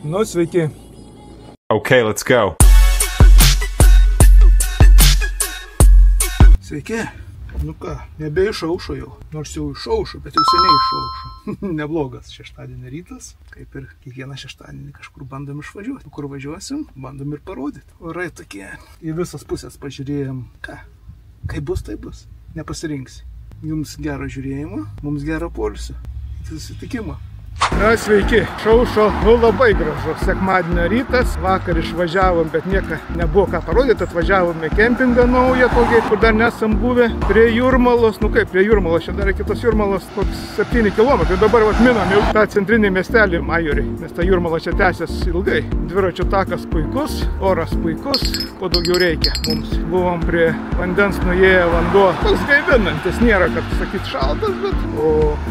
Nu, sveiki. Okay, let's go. Sveiki. Nu ką, nebeišaušo jau. Nors jau išaušo, bet jau seniai išaušo. Neblogas šeštadienio rytas. Kaip ir kiekvieną šeštadienį kažkur bandom išvažiuoti. Kur važiuosim, bandom ir parodyti. Orai tokie. Į visas pusės pažiūrėjom. Ką? Kaip bus, tai bus. Nepasirinksi. Jums gero žiūrėjimo, mums gero poilsio. Susitikimo. Na, sveiki. Šaušo, labai gražu. Sekmadienio rytas. Vakar išvažiavom, bet nieko nebuvo ką parodyti. Atvažiavom į kempingą naują, tokį, kur dar nesam buvę. Prie Jūrmalos, nu kaip prie Jūrmalos, čia dar kitos Jūrmalos, koks 7 km. Dabar minam jau tą centrinį miestelį Majorį, nes ta Jūrmala čia tęsias ilgai. Dviračių takas puikus, oras puikus, ko daugiau reikia mums. Buvom prie vandens, nuėję vanduo. Toks gaivinantis, nėra, kad sakyt šaltas, bet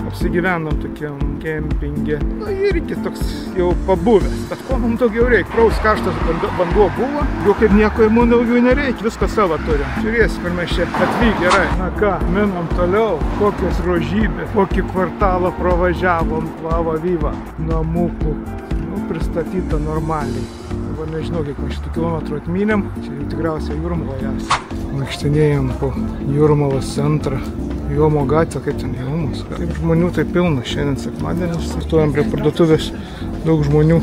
apsigyvenom tokiam kempingė. Na, irgi toks jau pabuvęs. Bet ko mums daugiau reikia? Praus karštas vanduo buvo, jau kaip nieko mums daugiau nereikia. Viską savo turim. Žiūrėsim, kur mes čia atvykę. Gerai. Na ką, minam toliau. Kokios rožybės, kokį kvartalą pravažiavom. Lava vyva. Namukų. Nu, pristatyta normaliai. Dabar nežinau, kiek mes šitų kilometrų atmynėm. Čia jau tikriausiai Jūrmaloje esame. Vaikštinėjom po Jūrmalos centrą. Jomo gatvė, kaip ten Jomos. Kaip žmonių tai pilna šiandien sekmadienis. Stovim prie parduotuvės, daug žmonių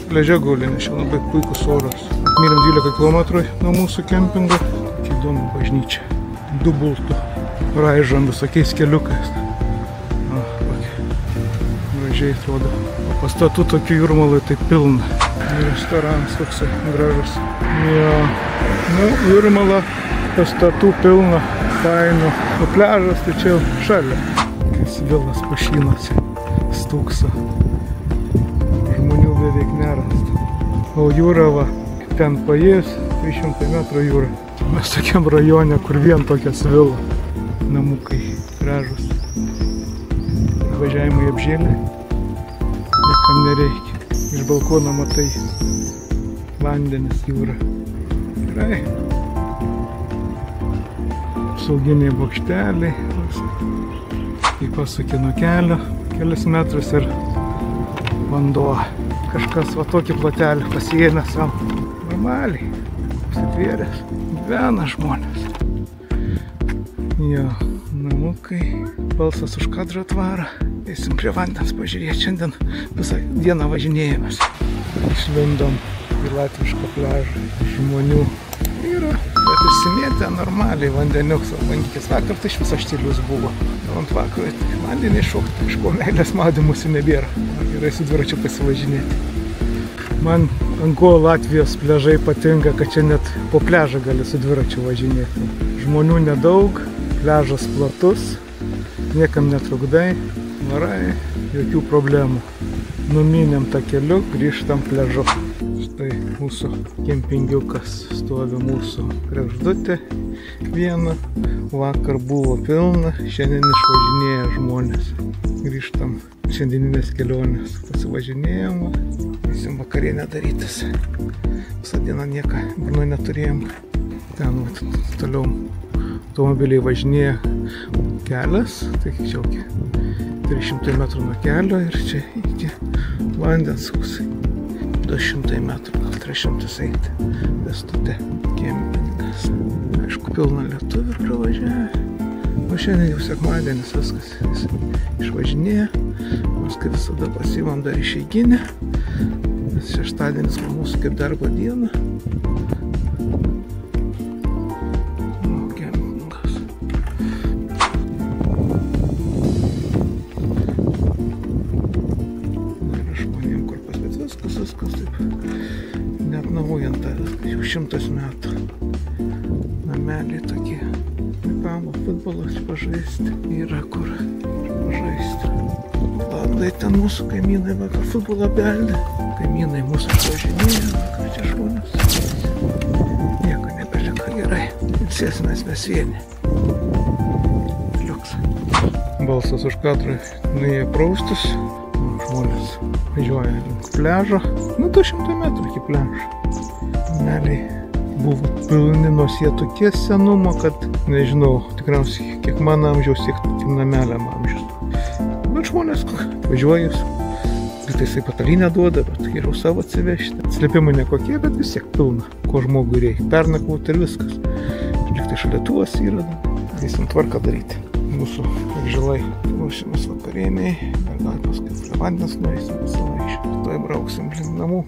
pliaže guli, nes čia labai puikus oras. Atmynėm 12 km nuo mūsų kempingo. Tokia įdomi bažnyčia. Du bultų. Raižom visokiais keliukais. Gražiai atrodo. Pastatų tokių Jūrmaloj tai pilna. Restoranas toksai gražus. Jo. Nu, Jūrmala pastatų pilna. Fainų. O pliažas tai čia jau šalia. Vilas pušynuose stūkso. Žmonių beveik nerasta. O jūra va, ten paėjus 300 metrų jūra. Mes tokiam rajone, kur vien tokias vila. Namukai gražus. Važiavimai apžėlė. Niekam nereikia. Iš balkono matai vandenis, jūra. Gerai. Sauginiai bokšteliai, kai pasukė nuo kelio, kelias metrus ir vanduo. Kažkas va tokį plotelį pasiėmė savo normaliai, apsitvėręs, gyvena žmonės. Jo, namukai, balsas už kadro atvaro, eisim prie vandens pažiūrėti, šiandien visą dieną važinėjomės. Išlindom į latvišką pliažą, žmonių yra. Bet išsimėtė normaliai vandeniuks, o lankykis vakar tai iš viso štilius buvo. Ant vakarui tai vandenį šokti, iš ko meilės maudymusi nebėra. Gerai su dviračiu pasivažinėti. Man ant ko Latvijos pliažai patinka, kad čia net po pliažą gali su dviračiu važinėti. Žmonių nedaug, pliažas platus, niekam netrukdai, varai, jokių problemų. Numynėm tą keliu, grįžtam pliažu. Štai mūsų kempingiukas stovi mūsų kregždutė viena. Vakar buvo pilna, šiandien išvažinėja žmonės. Grįžtam šiandieninės kelionės. Pasivažinėjom, eisim vakarienę darytis. Visą dieną nieką burnoj neturėjom. Ten toliau automobiliai važinėja kelias, tai čia 300 metrų nuo kelio ir čia iki vandens 200 metrų, gal 300 eiti. Pėstute kempingas. Aišku, pilna lietuvių pravažiavę. O šiandien jau sekmadienis viskas išvažinėja. Mes kaip visada pasiimam dar išeiginę. Nes šeštadienis mūsų kaip darbo diena. Viskas taip neatnaujant, jau 100 metų. Nameliai tokie. Kamo futbolas pažaisti. Yra kur pažaisti. Landai ten mūsų kaimynai vakar futbolą beldė. Kaimynai mūsų pažinėjo, vakar čia žmonės. Nieko nebelika, gerai. Sėsimės mes vieni. Liuks. Balsas už kadrą nuėjo praustus. Žmonės važiuoja link pliažo. 200 metrų iki pliažo. Nameliai buvo pilni, nors jie tokie senumo, kad nežinau, tikriausiai kiek mano amžiaus, tiek nameliam amžiaus. Bet žmonės važiuoja Tai jisai patalynę duoda, bet geriau savo atsivežti. Slėpimai nekokie, bet vis tiek pilna, ko žmogui reikia. Pernakvoti ir viskas. Žiūrėk, tai šalėtuvas yra. Eisim tvarką daryti. Mūsų žilai ruošimas vakarieniai. Ir gal paskui prie vandens nueisim visą laiką. Tuoj brauksim link namų.